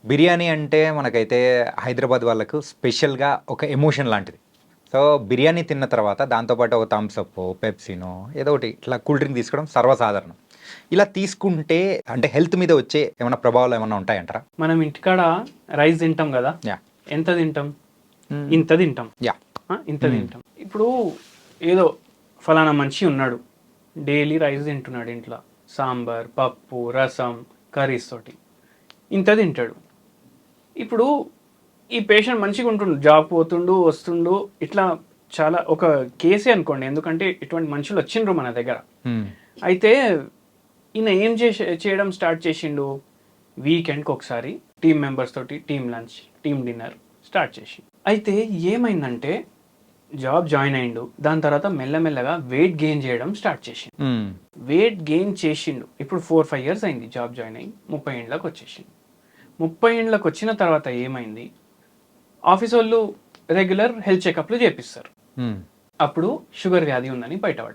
బిర్యానీ అంటే మనకైతే హైదరాబాద్ వాళ్ళకు స్పెషల్‌గా ఒక ఎమోషన్ లాంటిది. సో, బిర్యానీ తిన్న తర్వాత దాంతో పాటు ఒక థమ్స్ అప్పో, పెప్సీనో ఏదో ఒకటి ఇట్లా కూల్ డ్రింక్ తీసుకోవడం సర్వసాధారణం. ఇలా తీసుకుంటే అంటే హెల్త్ మీద వచ్చే ఏమన్నా ప్రభావాలు ఏమన్నా ఉంటాయంటారా? మనం ఇంటికాడ రైస్ తింటాం కదా, యాహ్! ఎంత తింటాం? హ్మ్. ఇంత తింటాం. యాహ్! ఇంత హ్మ్. తింటాం. ఇప్పుడు ఏదో ఫలానా మనిషి ఉన్నాడు, డైలీ రైస్ తింటున్నాడు ఇంట్లో. సాంబార్, పప్పు, రసం, కర్రీస్ తోటి ఇంత తింటాడు. ఇప్పుడు ఈ పేషెంట్ మంచిగా ఉంటుండు, జాబ్ పోతుండు, వస్తుండు, ఇట్లా చాలా ఒక కేసే అనుకోండి. ఎందుకంటే ఇటువంటి మనుషులు వచ్చిండ్రు మన దగ్గర. హ్మ్. అయితే ఈయన ఏం చేయడం స్టార్ట్ చేసిండు, వీకెండ్కి ఒకసారి టీమ్ మెంబర్స్ తోటి team lunch, team dinner start చేసి. అయితే ఏమైందంటే జాబ్ జాయిన్ అయిండు, దాని తర్వాత మెల్లమెల్లగా వెయిట్ గెయిన్ చేయడం స్టార్ట్ చేసిండు. హ్మ్. వెయిట్ గెయిన్ చేసిండు. ఇప్పుడు 4-5 ఇయర్స్ అయింది జాబ్ జాయిన్ అయ్యి, 30 ఏళ్ళకి వచ్చేసిండు. 30 ఏళ్ళకి వచ్చిన తర్వాత ఏమైంది, ఆఫీస్ వాళ్ళు రెగ్యులర్ హెల్త్ చెకప్లు చేపిస్తారు. హ్మ్. అప్పుడు షుగర్ వ్యాధి ఉందని బయటపడ్డది.